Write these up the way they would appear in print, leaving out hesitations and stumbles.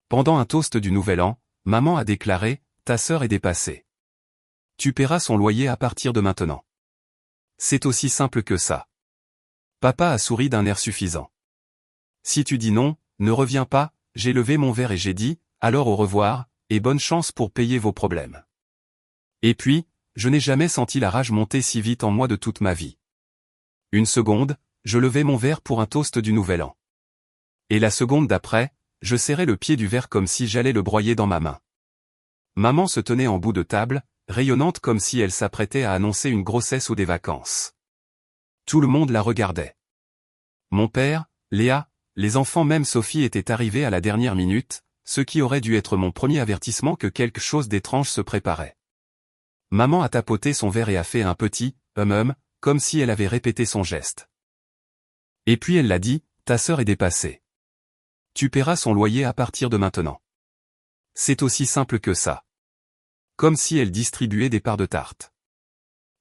Pendant un toast du Nouvel An, maman a déclaré « Ta sœur est dépassée. Tu paieras son loyer à partir de maintenant. » C'est aussi simple que ça. Papa a souri d'un air suffisant. Si tu dis non, ne reviens pas, j'ai levé mon verre et j'ai dit « Alors au revoir, et bonne chance pour payer vos problèmes. » Et puis, je n'ai jamais senti la rage monter si vite en moi de toute ma vie. Une seconde, je levai mon verre pour un toast du Nouvel An. Et la seconde d'après, je serrais le pied du verre comme si j'allais le broyer dans ma main. Maman se tenait en bout de table, rayonnante comme si elle s'apprêtait à annoncer une grossesse ou des vacances. Tout le monde la regardait. Mon père, Léa, les enfants, même Sophie étaient arrivés à la dernière minute, ce qui aurait dû être mon premier avertissement que quelque chose d'étrange se préparait. Maman a tapoté son verre et a fait un petit « comme si elle avait répété son geste. Et puis elle l'a dit, ta sœur est dépassée. Tu paieras son loyer à partir de maintenant. C'est aussi simple que ça. Comme si elle distribuait des parts de tarte.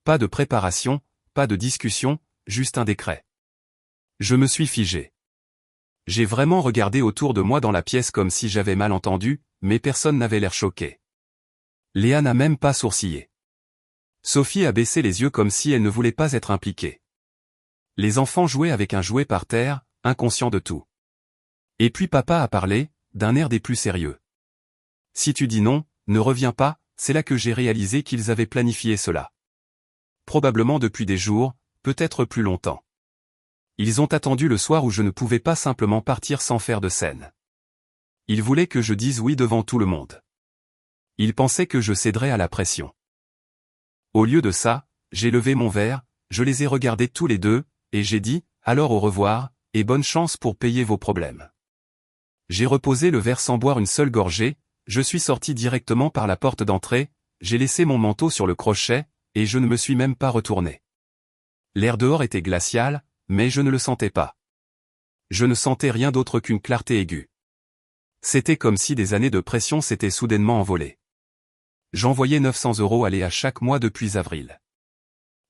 Pas de préparation, pas de discussion, juste un décret. Je me suis figé. J'ai vraiment regardé autour de moi dans la pièce comme si j'avais mal entendu, mais personne n'avait l'air choqué. Léa n'a même pas sourcillé. Sophie a baissé les yeux comme si elle ne voulait pas être impliquée. Les enfants jouaient avec un jouet par terre, inconscients de tout. Et puis papa a parlé, d'un air des plus sérieux. Si tu dis non, ne reviens pas, c'est là que j'ai réalisé qu'ils avaient planifié cela. Probablement depuis des jours, peut-être plus longtemps. Ils ont attendu le soir où je ne pouvais pas simplement partir sans faire de scène. Ils voulaient que je dise oui devant tout le monde. Ils pensaient que je céderais à la pression. Au lieu de ça, j'ai levé mon verre, je les ai regardés tous les deux, et j'ai dit, alors au revoir, et bonne chance pour payer vos problèmes. J'ai reposé le verre sans boire une seule gorgée, je suis sorti directement par la porte d'entrée, j'ai laissé mon manteau sur le crochet, et je ne me suis même pas retourné. L'air dehors était glacial, mais je ne le sentais pas. Je ne sentais rien d'autre qu'une clarté aiguë. C'était comme si des années de pression s'étaient soudainement envolées. J'envoyais 900 € à Léa chaque mois depuis avril.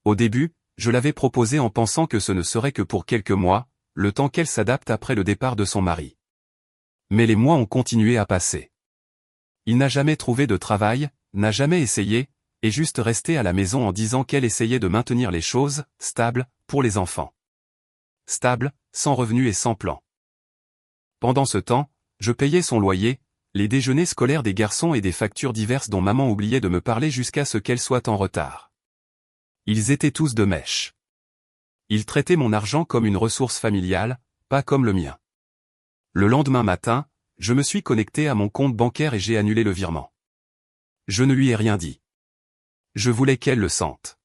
Au début, je l'avais proposé en pensant que ce ne serait que pour quelques mois, le temps qu'elle s'adapte après le départ de son mari. Mais les mois ont continué à passer. Il n'a jamais trouvé de travail, n'a jamais essayé, et juste resté à la maison en disant qu'elle essayait de maintenir les choses stables pour les enfants. Stable, sans revenus et sans plan. Pendant ce temps, je payais son loyer, les déjeuners scolaires des garçons et des factures diverses dont maman oubliait de me parler jusqu'à ce qu'elle soit en retard. Ils étaient tous de mèche. Ils traitaient mon argent comme une ressource familiale, pas comme le mien. Le lendemain matin, je me suis connecté à mon compte bancaire et j'ai annulé le virement. Je ne lui ai rien dit. Je voulais qu'elle le sente.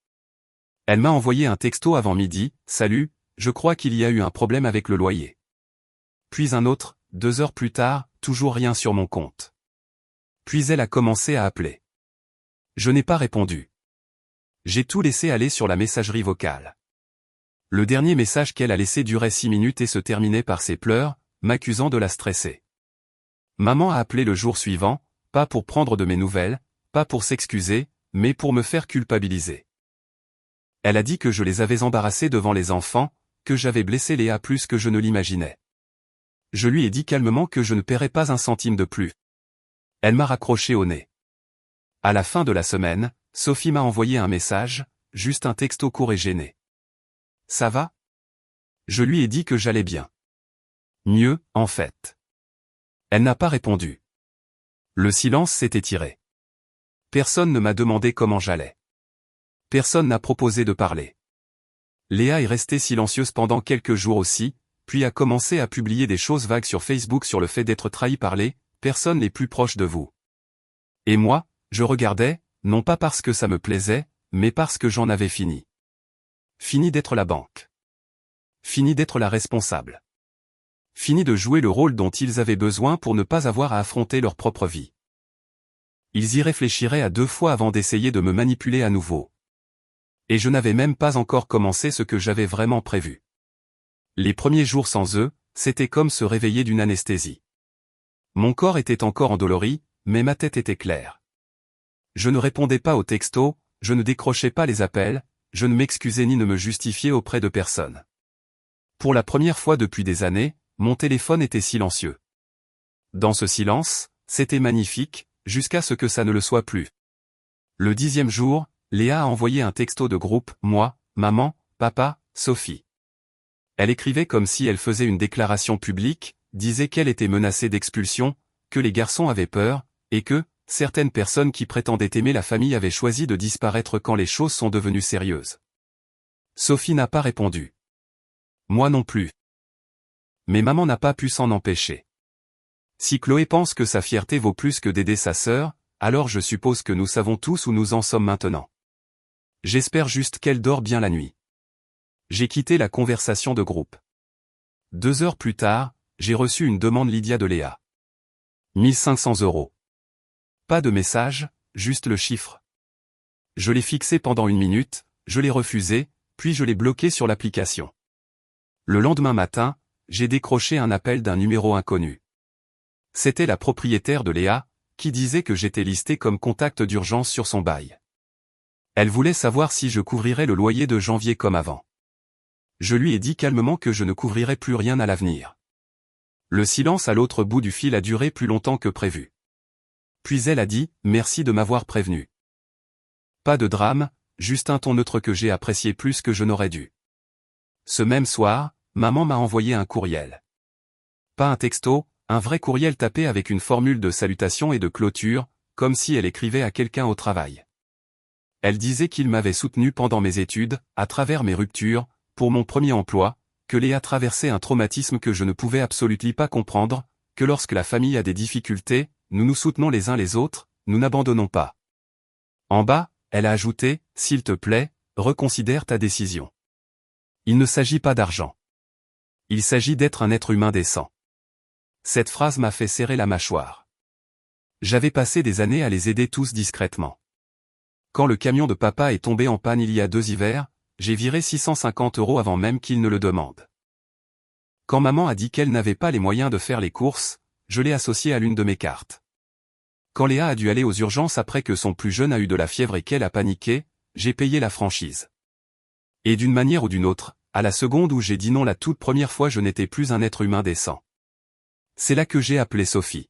Elle m'a envoyé un texto avant midi, « Salut, je crois qu'il y a eu un problème avec le loyer. » Puis un autre, 2 heures plus tard, toujours rien sur mon compte. Puis elle a commencé à appeler. Je n'ai pas répondu. J'ai tout laissé aller sur la messagerie vocale. Le dernier message qu'elle a laissé durait 6 minutes et se terminait par ses pleurs, m'accusant de la stresser. Maman a appelé le jour suivant, pas pour prendre de mes nouvelles, pas pour s'excuser, mais pour me faire culpabiliser. Elle a dit que je les avais embarrassés devant les enfants, que j'avais blessé Léa plus que je ne l'imaginais. Je lui ai dit calmement que je ne paierais pas un centime de plus. Elle m'a raccroché au nez. À la fin de la semaine, Sophie m'a envoyé un message, juste un texto court et gêné. « Ça va ? » Je lui ai dit que j'allais bien. Mieux, en fait. Elle n'a pas répondu. Le silence s'est étiré. Personne ne m'a demandé comment j'allais. Personne n'a proposé de parler. Léa est restée silencieuse pendant quelques jours aussi, puis a commencé à publier des choses vagues sur Facebook sur le fait d'être trahi par les personnes les plus proches de vous. Et moi, je regardais, non pas parce que ça me plaisait, mais parce que j'en avais fini. Fini d'être la banque. Fini d'être la responsable. Fini de jouer le rôle dont ils avaient besoin pour ne pas avoir à affronter leur propre vie. Ils y réfléchiraient à 2 fois avant d'essayer de me manipuler à nouveau. Et je n'avais même pas encore commencé ce que j'avais vraiment prévu. Les premiers jours sans eux, c'était comme se réveiller d'une anesthésie. Mon corps était encore endolori, mais ma tête était claire. Je ne répondais pas aux textos, je ne décrochais pas les appels, je ne m'excusais ni ne me justifiais auprès de personne. Pour la première fois depuis des années, mon téléphone était silencieux. Dans ce silence, c'était magnifique, jusqu'à ce que ça ne le soit plus. Le 10e jour, Léa a envoyé un texto de groupe, moi, maman, papa, Sophie. Elle écrivait comme si elle faisait une déclaration publique, disait qu'elle était menacée d'expulsion, que les garçons avaient peur, et que, certaines personnes qui prétendaient aimer la famille avaient choisi de disparaître quand les choses sont devenues sérieuses. Sophie n'a pas répondu. Moi non plus. Mais maman n'a pas pu s'en empêcher. Si Chloé pense que sa fierté vaut plus que d'aider sa sœur, alors je suppose que nous savons tous où nous en sommes maintenant. J'espère juste qu'elle dort bien la nuit. J'ai quitté la conversation de groupe. 2 heures plus tard, j'ai reçu une demande Lydia de Léa. 1500 €. Pas de message, juste le chiffre. Je l'ai fixé pendant 1 minute, je l'ai refusé, puis je l'ai bloqué sur l'application. Le lendemain matin, j'ai décroché un appel d'un numéro inconnu. C'était la propriétaire de Léa, qui disait que j'étais listé comme contact d'urgence sur son bail. Elle voulait savoir si je couvrirais le loyer de janvier comme avant. Je lui ai dit calmement que je ne couvrirais plus rien à l'avenir. Le silence à l'autre bout du fil a duré plus longtemps que prévu. Puis elle a dit « Merci de m'avoir prévenu ». Pas de drame, juste un ton neutre que j'ai apprécié plus que je n'aurais dû. Ce même soir, maman m'a envoyé un courriel. Pas un texto, un vrai courriel tapé avec une formule de salutation et de clôture, comme si elle écrivait à quelqu'un au travail. Elle disait qu'il m'avait soutenu pendant mes études, à travers mes ruptures, pour mon premier emploi, que Léa traversait un traumatisme que je ne pouvais absolument pas comprendre, que lorsque la famille a des difficultés, nous nous soutenons les uns les autres, nous n'abandonnons pas. En bas, elle a ajouté, « S'il te plaît, reconsidère ta décision. Il ne s'agit pas d'argent. Il s'agit d'être un être humain décent. » Cette phrase m'a fait serrer la mâchoire. J'avais passé des années à les aider tous discrètement. Quand le camion de papa est tombé en panne il y a 2 hivers, j'ai viré 650 € avant même qu'il ne le demande. Quand maman a dit qu'elle n'avait pas les moyens de faire les courses, je l'ai associé à l'une de mes cartes. Quand Léa a dû aller aux urgences après que son plus jeune a eu de la fièvre et qu'elle a paniqué, j'ai payé la franchise. Et d'une manière ou d'une autre, à la seconde où j'ai dit non la toute première fois je n'étais plus un être humain décent. C'est là que j'ai appelé Sophie.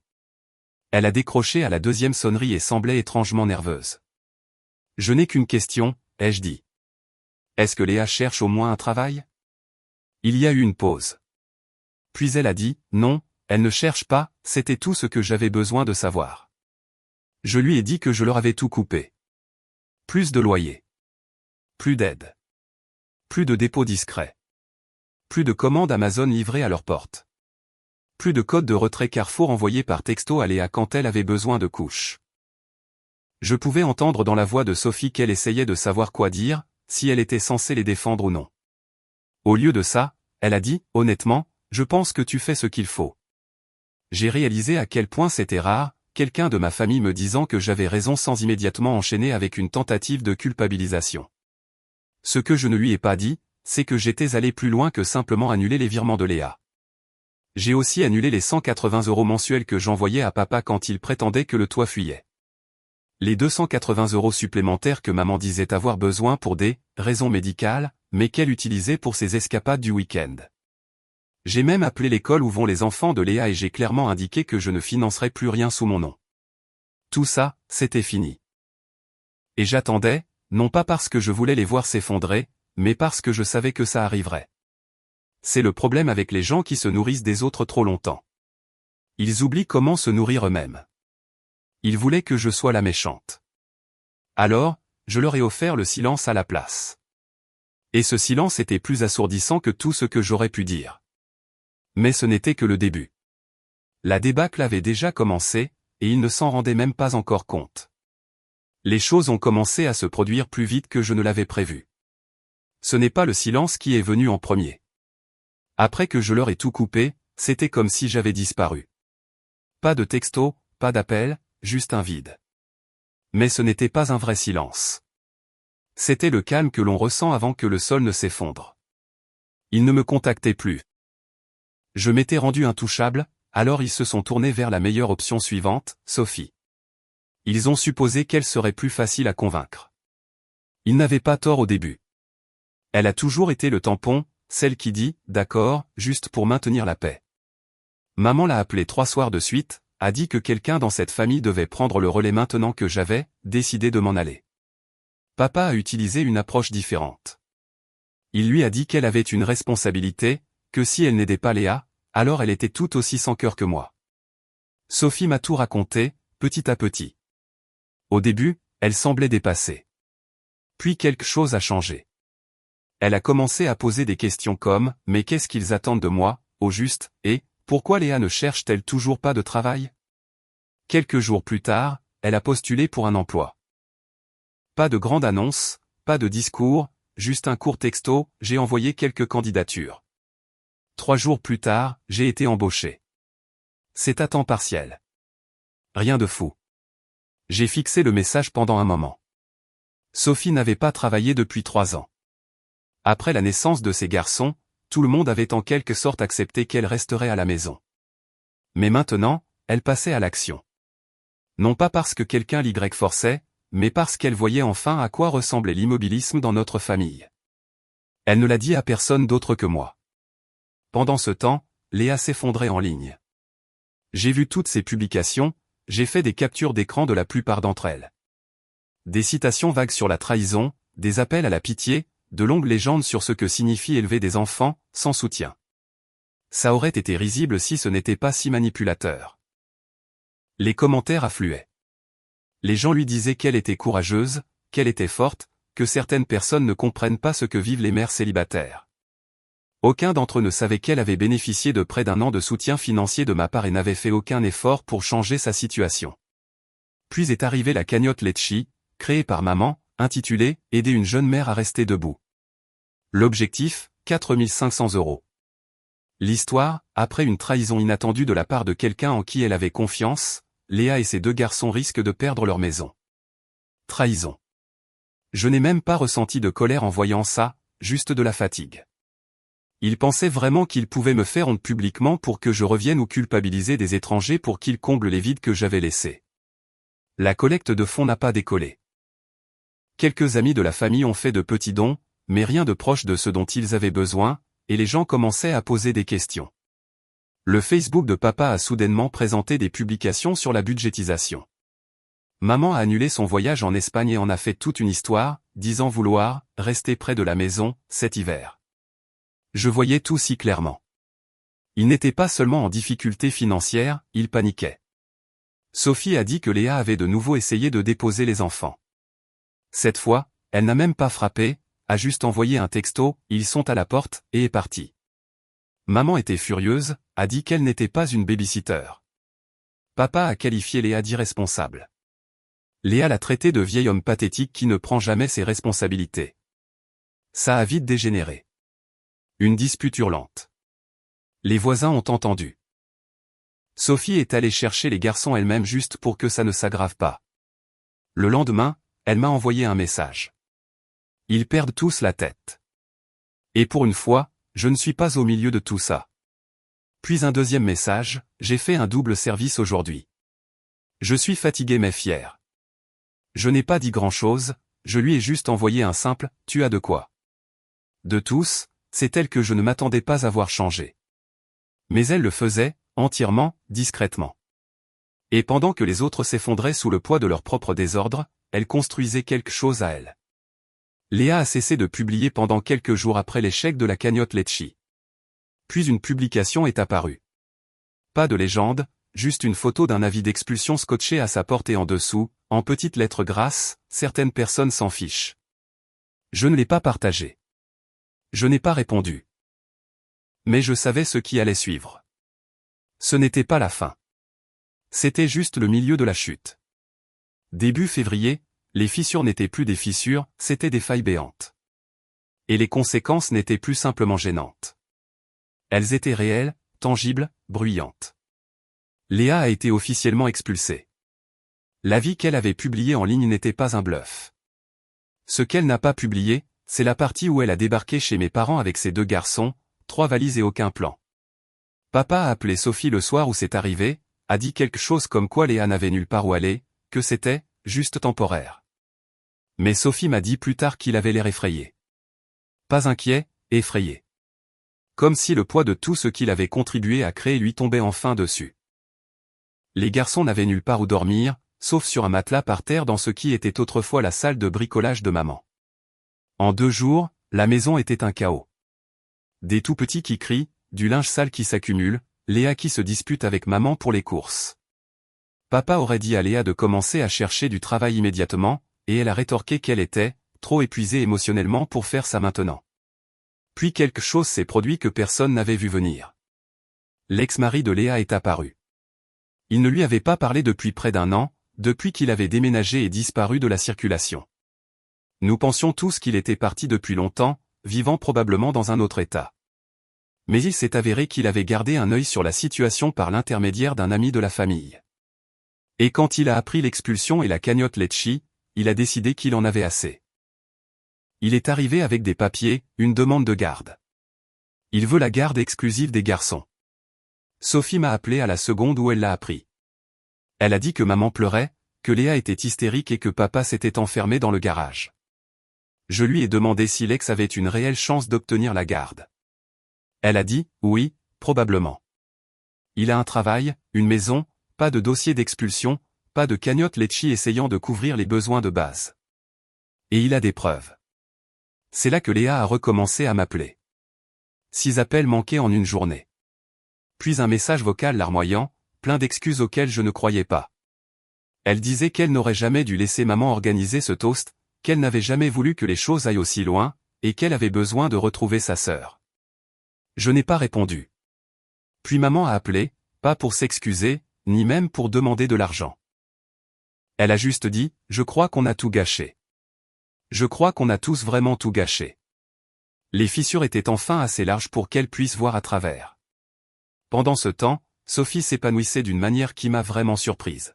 Elle a décroché à la 2e sonnerie et semblait étrangement nerveuse. Je n'ai qu'une question, ai-je dit. Est-ce que Léa cherche au moins un travail? Il y a eu une pause. Puis elle a dit, non, elle ne cherche pas, c'était tout ce que j'avais besoin de savoir. Je lui ai dit que je leur avais tout coupé. Plus de loyer. Plus d'aide. Plus de dépôt discret. Plus de commandes Amazon livrées à leur porte. Plus de code de retrait Carrefour envoyé par texto à Léa quand elle avait besoin de couches. Je pouvais entendre dans la voix de Sophie qu'elle essayait de savoir quoi dire, si elle était censée les défendre ou non. Au lieu de ça, elle a dit, honnêtement, je pense que tu fais ce qu'il faut. J'ai réalisé à quel point c'était rare, quelqu'un de ma famille me disant que j'avais raison sans immédiatement enchaîner avec une tentative de culpabilisation. Ce que je ne lui ai pas dit, c'est que j'étais allé plus loin que simplement annuler les virements de Léa. J'ai aussi annulé les 180 € mensuels que j'envoyais à papa quand il prétendait que le toit fuyait. Les 280 € supplémentaires que maman disait avoir besoin pour des raisons médicales, mais qu'elle utilisait pour ses escapades du week-end. J'ai même appelé l'école où vont les enfants de Léa et j'ai clairement indiqué que je ne financerais plus rien sous mon nom. Tout ça, c'était fini. Et j'attendais, non pas parce que je voulais les voir s'effondrer, mais parce que je savais que ça arriverait. C'est le problème avec les gens qui se nourrissent des autres trop longtemps. Ils oublient comment se nourrir eux-mêmes. Ils voulaient que je sois la méchante. Alors, je leur ai offert le silence à la place. Et ce silence était plus assourdissant que tout ce que j'aurais pu dire. Mais ce n'était que le début. La débâcle avait déjà commencé, et ils ne s'en rendaient même pas encore compte. Les choses ont commencé à se produire plus vite que je ne l'avais prévu. Ce n'est pas le silence qui est venu en premier. Après que je leur ai tout coupé, c'était comme si j'avais disparu. Pas de texto, pas d'appel, juste un vide. Mais ce n'était pas un vrai silence. C'était le calme que l'on ressent avant que le sol ne s'effondre. Ils ne me contactaient plus. Je m'étais rendu intouchable, alors ils se sont tournés vers la meilleure option suivante, Sophie. Ils ont supposé qu'elle serait plus facile à convaincre. Ils n'avaient pas tort au début. Elle a toujours été le tampon, celle qui dit « d'accord » juste pour maintenir la paix. Maman l'a appelé 3 soirs de suite, a dit que quelqu'un dans cette famille devait prendre le relais maintenant que j'avais décidé de m'en aller. Papa a utilisé une approche différente. Il lui a dit qu'elle avait une responsabilité, que si elle n'aidait pas Léa, alors elle était tout aussi sans cœur que moi. Sophie m'a tout raconté, petit à petit. Au début, elle semblait dépassée. Puis quelque chose a changé. Elle a commencé à poser des questions comme « Mais qu'est-ce qu'ils attendent de moi, au juste, et pourquoi Léa ne cherche-t-elle toujours pas de travail ?» Quelques jours plus tard, elle a postulé pour un emploi. Pas de grande annonce, pas de discours, juste un court texto, j'ai envoyé quelques candidatures. 3 jours plus tard, j'ai été embauché. C'est à temps partiel. Rien de fou. J'ai fixé le message pendant un moment. Sophie n'avait pas travaillé depuis 3 ans. Après la naissance de ses garçons, tout le monde avait en quelque sorte accepté qu'elle resterait à la maison. Mais maintenant, elle passait à l'action. Non pas parce que quelqu'un l'y forçait, mais parce qu'elle voyait enfin à quoi ressemblait l'immobilisme dans notre famille. Elle ne l'a dit à personne d'autre que moi. Pendant ce temps, Léa s'effondrait en ligne. J'ai vu toutes ses publications, j'ai fait des captures d'écran de la plupart d'entre elles. Des citations vagues sur la trahison, des appels à la pitié, de longues légendes sur ce que signifie élever des enfants, sans soutien. Ça aurait été risible si ce n'était pas si manipulateur. Les commentaires affluaient. Les gens lui disaient qu'elle était courageuse, qu'elle était forte, que certaines personnes ne comprennent pas ce que vivent les mères célibataires. Aucun d'entre eux ne savait qu'elle avait bénéficié de près d'1 an de soutien financier de ma part et n'avait fait aucun effort pour changer sa situation. Puis est arrivée la cagnotte Litchi, créée par maman, intitulée « Aider une jeune mère à rester debout ». L'objectif, 4 500 €. L'histoire, après une trahison inattendue de la part de quelqu'un en qui elle avait confiance, Léa et ses 2 garçons risquent de perdre leur maison. Trahison. Je n'ai même pas ressenti de colère en voyant ça, juste de la fatigue. Ils pensaient vraiment qu'ils pouvaient me faire honte publiquement pour que je revienne ou culpabiliser des étrangers pour qu'ils comblent les vides que j'avais laissés. La collecte de fonds n'a pas décollé. Quelques amis de la famille ont fait de petits dons, mais rien de proche de ce dont ils avaient besoin, et les gens commençaient à poser des questions. Le Facebook de papa a soudainement présenté des publications sur la budgétisation. Maman a annulé son voyage en Espagne et en a fait toute une histoire, disant vouloir rester près de la maison cet hiver. Je voyais tout si clairement. Il n'était pas seulement en difficulté financière, il paniquait. Sophie a dit que Léa avait de nouveau essayé de déposer les enfants. Cette fois, elle n'a même pas frappé, a juste envoyé un texto, ils sont à la porte, et est partie. Maman était furieuse, a dit qu'elle n'était pas une babysitter. Papa a qualifié Léa d'irresponsable. Léa l'a traité de vieil homme pathétique qui ne prend jamais ses responsabilités. Ça a vite dégénéré. Une dispute hurlante. Les voisins ont entendu. Sophie est allée chercher les garçons elle-même juste pour que ça ne s'aggrave pas. Le lendemain, elle m'a envoyé un message. Ils perdent tous la tête. Et pour une fois, je ne suis pas au milieu de tout ça. Puis un deuxième message, j'ai fait un double service aujourd'hui. Je suis fatigué mais fier. Je n'ai pas dit grand-chose, je lui ai juste envoyé un simple « tu as de quoi ». De tous, c'est elle que je ne m'attendais pas à voir changer. Mais elle le faisait, entièrement, discrètement. Et pendant que les autres s'effondraient sous le poids de leur propre désordre, elle construisait quelque chose à elle. Léa a cessé de publier pendant quelques jours après l'échec de la cagnotte Litchi. Puis une publication est apparue. Pas de légende, juste une photo d'un avis d'expulsion scotché à sa porte et en dessous, en petites lettres grasses, certaines personnes s'en fichent. Je ne l'ai pas partagé. Je n'ai pas répondu. Mais je savais ce qui allait suivre. Ce n'était pas la fin. C'était juste le milieu de la chute. Début février, les fissures n'étaient plus des fissures, c'étaient des failles béantes. Et les conséquences n'étaient plus simplement gênantes. Elles étaient réelles, tangibles, bruyantes. Léa a été officiellement expulsée. L'avis qu'elle avait publié en ligne n'était pas un bluff. Ce qu'elle n'a pas publié, c'est la partie où elle a débarqué chez mes parents avec ses 2 garçons, 3 valises et aucun plan. Papa a appelé Sophie le soir où c'est arrivé, a dit quelque chose comme quoi Léa n'avait nulle part où aller, que c'était juste temporaire. Mais Sophie m'a dit plus tard qu'il avait l'air effrayé. Pas inquiet, effrayé. comme si le poids de tout ce qu'il avait contribué à créer lui tombait enfin dessus. Les garçons n'avaient nulle part où dormir, sauf sur un matelas par terre dans ce qui était autrefois la salle de bricolage de maman. En 2 jours, la maison était un chaos. Des tout petits qui crient, du linge sale qui s'accumule, Léa qui se dispute avec maman pour les courses. Papa aurait dit à Léa de commencer à chercher du travail immédiatement, et elle a rétorqué qu'elle était trop épuisée émotionnellement pour faire ça maintenant. Puis quelque chose s'est produit que personne n'avait vu venir. L'ex-mari de Léa est apparu. Il ne lui avait pas parlé depuis près d'1 an, depuis qu'il avait déménagé et disparu de la circulation. Nous pensions tous qu'il était parti depuis longtemps, vivant probablement dans un autre état. Mais il s'est avéré qu'il avait gardé un œil sur la situation par l'intermédiaire d'un ami de la famille. Et quand il a appris l'expulsion et la cagnotte Lecce, il a décidé qu'il en avait assez. Il est arrivé avec des papiers, une demande de garde. Il veut la garde exclusive des garçons. Sophie m'a appelé à la seconde où elle l'a appris. Elle a dit que maman pleurait, que Léa était hystérique et que papa s'était enfermé dans le garage. Je lui ai demandé si l'ex avait une réelle chance d'obtenir la garde. Elle a dit, oui, probablement. Il a un travail, une maison, pas de dossier d'expulsion, pas de cagnotte Lecce essayant de couvrir les besoins de base. Et il a des preuves. C'est là que Léa a recommencé à m'appeler. 6 appels manqués en une journée. Puis un message vocal larmoyant, plein d'excuses auxquelles je ne croyais pas. Elle disait qu'elle n'aurait jamais dû laisser maman organiser ce toast, qu'elle n'avait jamais voulu que les choses aillent aussi loin, et qu'elle avait besoin de retrouver sa sœur. Je n'ai pas répondu. Puis maman a appelé, pas pour s'excuser, ni même pour demander de l'argent. Elle a juste dit, je crois qu'on a tout gâché. Je crois qu'on a tous vraiment tout gâché. Les fissures étaient enfin assez larges pour qu'elle puisse voir à travers. Pendant ce temps, Sophie s'épanouissait d'une manière qui m'a vraiment surprise.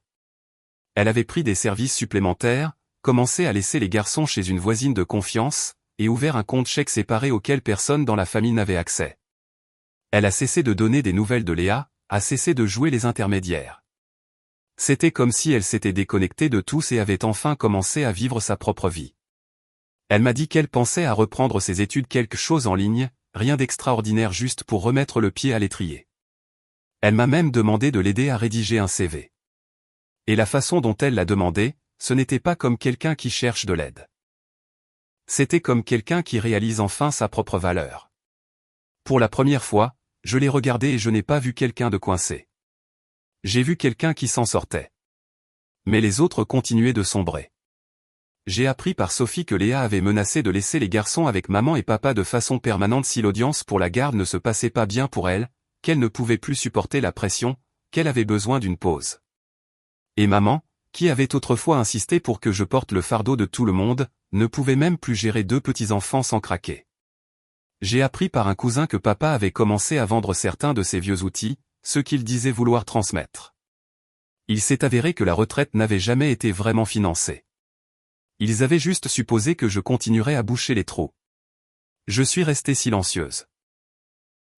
Elle avait pris des services supplémentaires, commencé à laisser les garçons chez une voisine de confiance, et ouvert un compte chèque séparé auquel personne dans la famille n'avait accès. Elle a cessé de donner des nouvelles de Léa, a cessé de jouer les intermédiaires. C'était comme si elle s'était déconnectée de tous et avait enfin commencé à vivre sa propre vie. Elle m'a dit qu'elle pensait à reprendre ses études, quelque chose en ligne, rien d'extraordinaire, juste pour remettre le pied à l'étrier. Elle m'a même demandé de l'aider à rédiger un CV. Et la façon dont elle l'a demandé, ce n'était pas comme quelqu'un qui cherche de l'aide. C'était comme quelqu'un qui réalise enfin sa propre valeur. Pour la première fois, je l'ai regardée et je n'ai pas vu quelqu'un de coincé. J'ai vu quelqu'un qui s'en sortait. Mais les autres continuaient de sombrer. J'ai appris par Sophie que Léa avait menacé de laisser les garçons avec maman et papa de façon permanente si l'audience pour la garde ne se passait pas bien pour elle, qu'elle ne pouvait plus supporter la pression, qu'elle avait besoin d'une pause. Et maman, qui avait autrefois insisté pour que je porte le fardeau de tout le monde, ne pouvait même plus gérer 2 petits-enfants sans craquer. J'ai appris par un cousin que papa avait commencé à vendre certains de ses vieux outils, ceux qu'il disait vouloir transmettre. Il s'est avéré que la retraite n'avait jamais été vraiment financée. Ils avaient juste supposé que je continuerais à boucher les trous. Je suis restée silencieuse.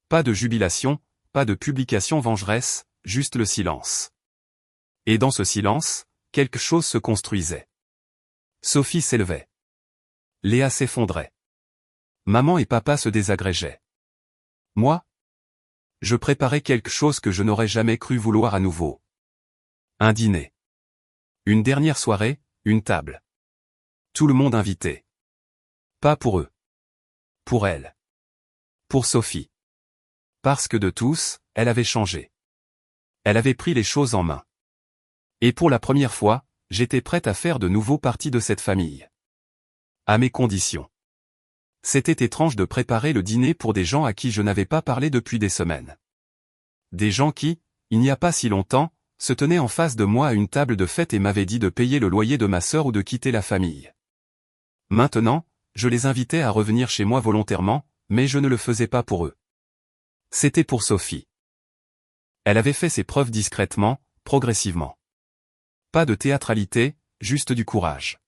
Pas de jubilation, pas de publication vengeresse, juste le silence. Et dans ce silence, quelque chose se construisait. Sophie s'élevait. Léa s'effondrait. Maman et papa se désagrégeaient. Moi? Je préparais quelque chose que je n'aurais jamais cru vouloir à nouveau. Un dîner. Une dernière soirée, une table. Tout le monde invité. Pas pour eux. Pour elle. Pour Sophie. Parce que de tous, elle avait changé. Elle avait pris les choses en main. Et pour la première fois, j'étais prête à faire de nouveau partie de cette famille. À mes conditions. C'était étrange de préparer le dîner pour des gens à qui je n'avais pas parlé depuis des semaines. Des gens qui, il n'y a pas si longtemps, se tenaient en face de moi à une table de fête et m'avaient dit de payer le loyer de ma sœur ou de quitter la famille. Maintenant, je les invitais à revenir chez moi volontairement, mais je ne le faisais pas pour eux. C'était pour Sophie. Elle avait fait ses preuves discrètement, progressivement. Pas de théâtralité, juste du courage.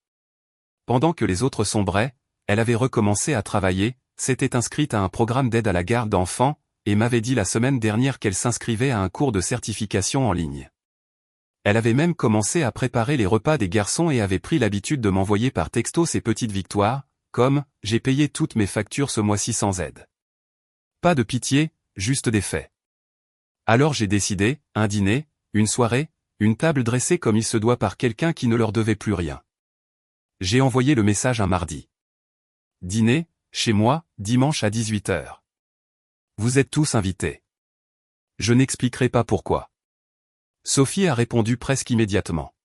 Pendant que les autres sombraient, elle avait recommencé à travailler, s'était inscrite à un programme d'aide à la garde d'enfants, et m'avait dit la semaine dernière qu'elle s'inscrivait à un cours de certification en ligne. Elle avait même commencé à préparer les repas des garçons et avait pris l'habitude de m'envoyer par texto ses petites victoires, comme « j'ai payé toutes mes factures ce mois-ci sans aide ». Pas de pitié, juste des faits. Alors j'ai décidé, un dîner, une soirée, une table dressée comme il se doit par quelqu'un qui ne leur devait plus rien. J'ai envoyé le message un mardi. Dîner, chez moi, dimanche à 18h. Vous êtes tous invités. Je n'expliquerai pas pourquoi. Sophie a répondu presque immédiatement.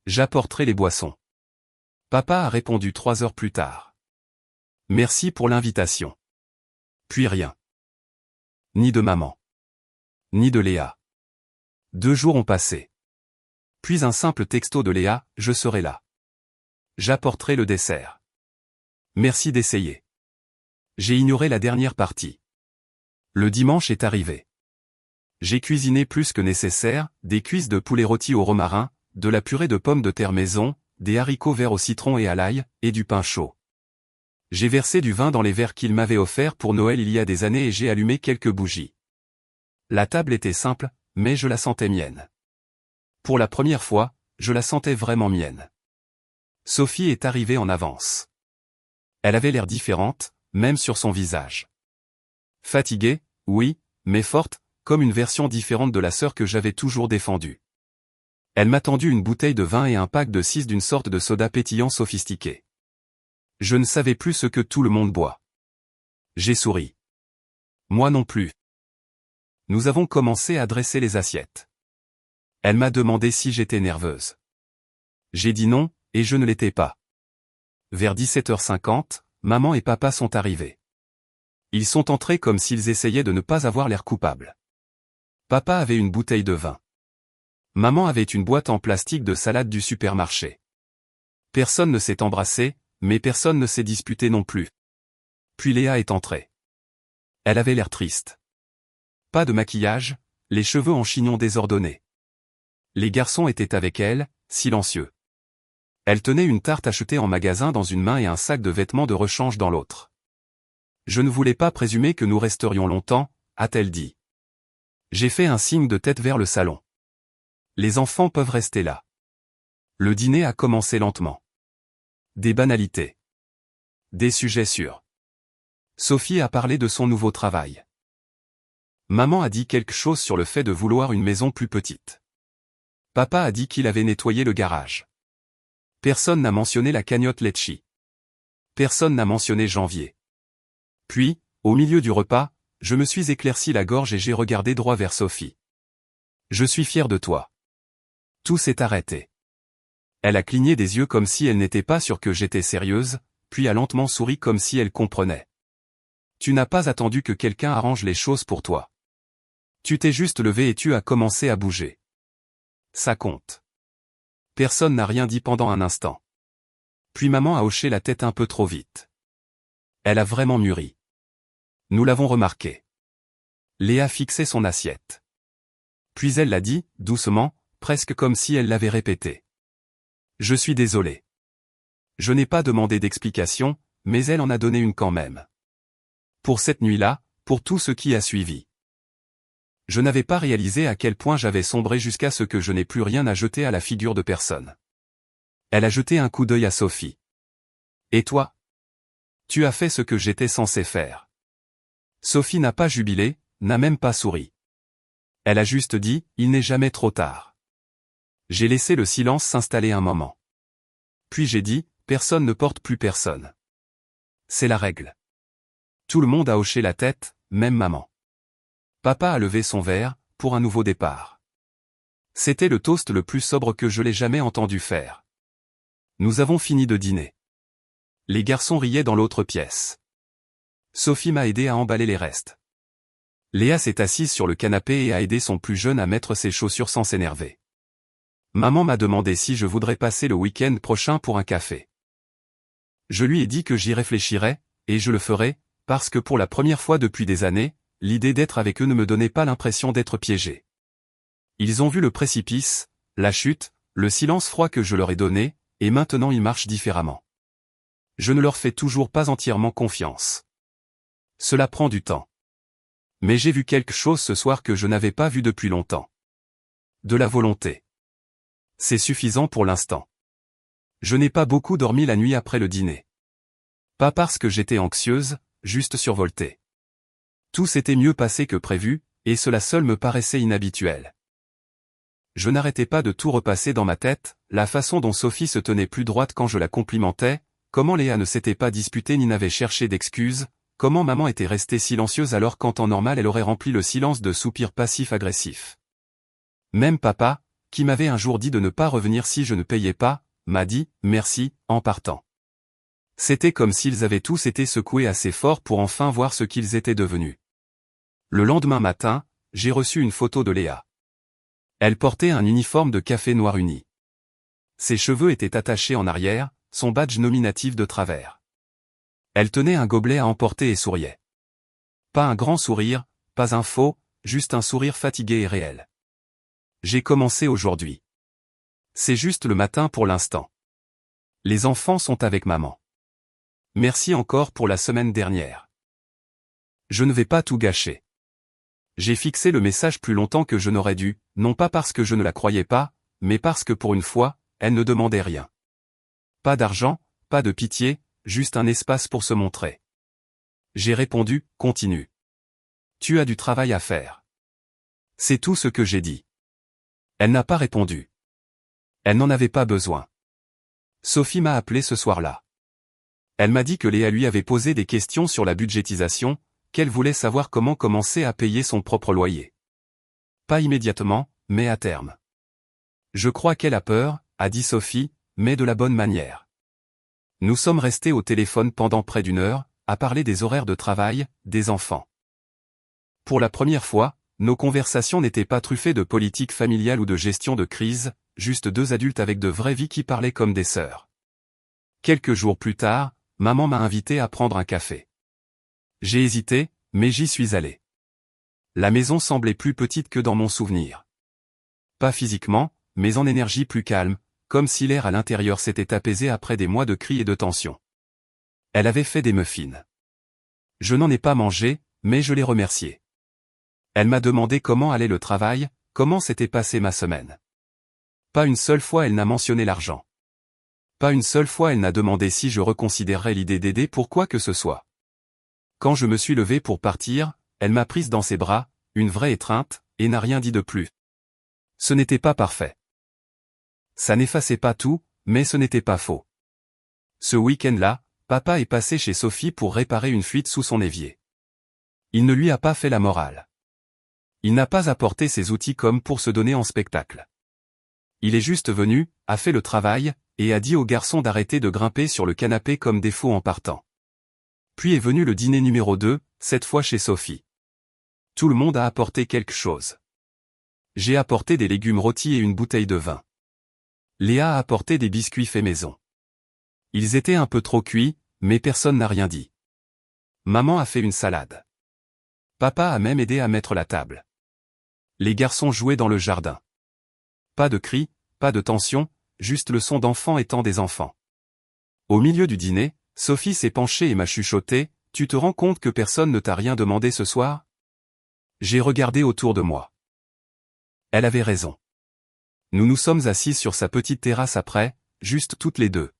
J'apporterai les boissons. Papa a répondu 3 heures plus tard. Merci pour l'invitation. Puis rien. Ni de maman. Ni de Léa. 2 jours ont passé. Puis un simple texto de Léa, je serai là. J'apporterai le dessert. Merci d'essayer. J'ai ignoré la dernière partie. Le dimanche est arrivé. J'ai cuisiné plus que nécessaire, des cuisses de poulet rôti au romarin, de la purée de pommes de terre maison, des haricots verts au citron et à l'ail, et du pain chaud. J'ai versé du vin dans les verres qu'il m'avait offerts pour Noël il y a des années et j'ai allumé quelques bougies. La table était simple, mais je la sentais mienne. Pour la première fois, je la sentais vraiment mienne. Sophie est arrivée en avance. Elle avait l'air différente, même sur son visage. Fatiguée, oui, mais forte, comme une version différente de la sœur que j'avais toujours défendue. Elle m'a tendu une bouteille de vin et un pack de 6 d'une sorte de soda pétillant sophistiqué. Je ne savais plus ce que tout le monde boit. J'ai souri. Moi non plus. Nous avons commencé à dresser les assiettes. Elle m'a demandé si j'étais nerveuse. J'ai dit non, et je ne l'étais pas. Vers 17h50, maman et papa sont arrivés. Ils sont entrés comme s'ils essayaient de ne pas avoir l'air coupables. Papa avait une bouteille de vin. Maman avait une boîte en plastique de salade du supermarché. Personne ne s'est embrassé, mais personne ne s'est disputé non plus. Puis Léa est entrée. Elle avait l'air triste. Pas de maquillage, les cheveux en chignon désordonnés. Les garçons étaient avec elle, silencieux. Elle tenait une tarte achetée en magasin dans une main et un sac de vêtements de rechange dans l'autre. Je ne voulais pas présumer que nous resterions longtemps, a-t-elle dit. J'ai fait un signe de tête vers le salon. Les enfants peuvent rester là. Le dîner a commencé lentement. Des banalités. Des sujets sûrs. Sophie a parlé de son nouveau travail. Maman a dit quelque chose sur le fait de vouloir une maison plus petite. Papa a dit qu'il avait nettoyé le garage. Personne n'a mentionné la cagnotte Litchi. Personne n'a mentionné janvier. Puis, au milieu du repas, je me suis éclairci la gorge et j'ai regardé droit vers Sophie. Je suis fier de toi. Tout s'est arrêté. Elle a cligné des yeux comme si elle n'était pas sûre que j'étais sérieuse, puis a lentement souri comme si elle comprenait. Tu n'as pas attendu que quelqu'un arrange les choses pour toi. Tu t'es juste levé et tu as commencé à bouger. Ça compte. Personne n'a rien dit pendant un instant. Puis maman a hoché la tête un peu trop vite. Elle a vraiment mûri. Nous l'avons remarqué. Léa fixait son assiette. Puis elle l'a dit, doucement, presque comme si elle l'avait répété. Je suis désolé. Je n'ai pas demandé d'explication, mais elle en a donné une quand même. Pour cette nuit-là, pour tout ce qui a suivi. Je n'avais pas réalisé à quel point j'avais sombré jusqu'à ce que je n'ai plus rien à jeter à la figure de personne. Elle a jeté un coup d'œil à Sophie. Et toi? Tu as fait ce que j'étais censé faire. Sophie n'a pas jubilé, n'a même pas souri. Elle a juste dit, il n'est jamais trop tard. J'ai laissé le silence s'installer un moment. Puis j'ai dit, personne ne porte plus personne. C'est la règle. Tout le monde a hoché la tête, même maman. Papa a levé son verre, pour un nouveau départ. C'était le toast le plus sobre que je l'ai jamais entendu faire. Nous avons fini de dîner. Les garçons riaient dans l'autre pièce. Sophie m'a aidé à emballer les restes. Léa s'est assise sur le canapé et a aidé son plus jeune à mettre ses chaussures sans s'énerver. Maman m'a demandé si je voudrais passer le week-end prochain pour un café. Je lui ai dit que j'y réfléchirais, et je le ferais, parce que pour la première fois depuis des années, l'idée d'être avec eux ne me donnait pas l'impression d'être piégé. Ils ont vu le précipice, la chute, le silence froid que je leur ai donné, et maintenant ils marchent différemment. Je ne leur fais toujours pas entièrement confiance. Cela prend du temps. Mais j'ai vu quelque chose ce soir que je n'avais pas vu depuis longtemps. De la volonté. C'est suffisant pour l'instant. Je n'ai pas beaucoup dormi la nuit après le dîner. Pas parce que j'étais anxieuse, juste survoltée. Tout s'était mieux passé que prévu, et cela seul me paraissait inhabituel. Je n'arrêtais pas de tout repasser dans ma tête, la façon dont Sophie se tenait plus droite quand je la complimentais, comment Léa ne s'était pas disputée ni n'avait cherché d'excuses, comment maman était restée silencieuse alors qu'en temps normal elle aurait rempli le silence de soupirs passifs-agressifs. Même papa, qui m'avait un jour dit de ne pas revenir si je ne payais pas, m'a dit « merci » en partant. C'était comme s'ils avaient tous été secoués assez fort pour enfin voir ce qu'ils étaient devenus. Le lendemain matin, j'ai reçu une photo de Léa. Elle portait un uniforme de café noir uni. Ses cheveux étaient attachés en arrière, son badge nominatif de travers. Elle tenait un gobelet à emporter et souriait. Pas un grand sourire, pas un faux, juste un sourire fatigué et réel. J'ai commencé aujourd'hui. C'est juste le matin pour l'instant. Les enfants sont avec maman. Merci encore pour la semaine dernière. Je ne vais pas tout gâcher. J'ai fixé le message plus longtemps que je n'aurais dû, non pas parce que je ne la croyais pas, mais parce que pour une fois, elle ne demandait rien. Pas d'argent, pas de pitié, juste un espace pour se montrer. J'ai répondu, continue. Tu as du travail à faire. C'est tout ce que j'ai dit. Elle n'a pas répondu. Elle n'en avait pas besoin. Sophie m'a appelé ce soir-là. Elle m'a dit que Léa lui avait posé des questions sur la budgétisation, qu'elle voulait savoir comment commencer à payer son propre loyer. Pas immédiatement, mais à terme. Je crois qu'elle a peur, a dit Sophie, mais de la bonne manière. Nous sommes restés au téléphone pendant près d'une heure, à parler des horaires de travail, des enfants. Pour la première fois, nos conversations n'étaient pas truffées de politique familiale ou de gestion de crise, juste deux adultes avec de vraies vies qui parlaient comme des sœurs. Quelques jours plus tard, maman m'a invité à prendre un café. J'ai hésité, mais j'y suis allé. La maison semblait plus petite que dans mon souvenir. Pas physiquement, mais en énergie plus calme, comme si l'air à l'intérieur s'était apaisé après des mois de cris et de tension. Elle avait fait des muffins. Je n'en ai pas mangé, mais je l'ai remerciée. Elle m'a demandé comment allait le travail, comment s'était passée ma semaine. Pas une seule fois elle n'a mentionné l'argent. Pas une seule fois elle n'a demandé si je reconsidérerais l'idée d'aider pour quoi que ce soit. Quand je me suis levé pour partir, elle m'a prise dans ses bras, une vraie étreinte, et n'a rien dit de plus. Ce n'était pas parfait. Ça n'effaçait pas tout, mais ce n'était pas faux. Ce week-end-là, papa est passé chez Sophie pour réparer une fuite sous son évier. Il ne lui a pas fait la morale. Il n'a pas apporté ses outils comme pour se donner en spectacle. Il est juste venu, a fait le travail, et a dit au garçon d'arrêter de grimper sur le canapé comme des fous en partant. Puis est venu le dîner numéro 2, cette fois chez Sophie. Tout le monde a apporté quelque chose. J'ai apporté des légumes rôtis et une bouteille de vin. Léa a apporté des biscuits faits maison. Ils étaient un peu trop cuits, mais personne n'a rien dit. Maman a fait une salade. Papa a même aidé à mettre la table. Les garçons jouaient dans le jardin. Pas de cris, pas de tension, juste le son d'enfants étant des enfants. Au milieu du dîner, Sophie s'est penchée et m'a chuchoté, « Tu te rends compte que personne ne t'a rien demandé ce soir ?» J'ai regardé autour de moi. Elle avait raison. Nous nous sommes assis sur sa petite terrasse après, juste toutes les deux.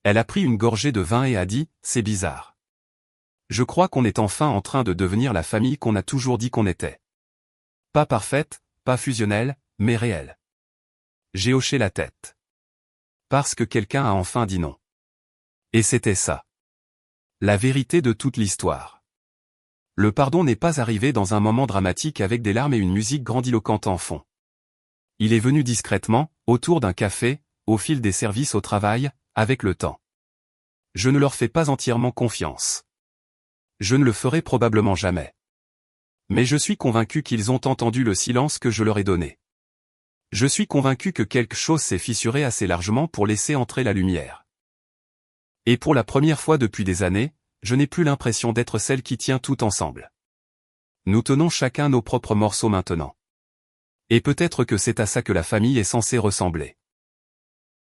Elle a pris une gorgée de vin et a dit, « C'est bizarre. Je crois qu'on est enfin en train de devenir la famille qu'on a toujours dit qu'on était. Pas parfaite, pas fusionnelle, mais réelle. » J'ai hoché la tête. Parce que quelqu'un a enfin dit non. Et c'était ça. La vérité de toute l'histoire. Le pardon n'est pas arrivé dans un moment dramatique avec des larmes et une musique grandiloquente en fond. Il est venu discrètement, autour d'un café, au fil des services au travail, avec le temps. Je ne leur fais pas entièrement confiance. Je ne le ferai probablement jamais. Mais je suis convaincu qu'ils ont entendu le silence que je leur ai donné. Je suis convaincu que quelque chose s'est fissuré assez largement pour laisser entrer la lumière. Et pour la première fois depuis des années, je n'ai plus l'impression d'être celle qui tient tout ensemble. Nous tenons chacun nos propres morceaux maintenant. Et peut-être que c'est à ça que la famille est censée ressembler.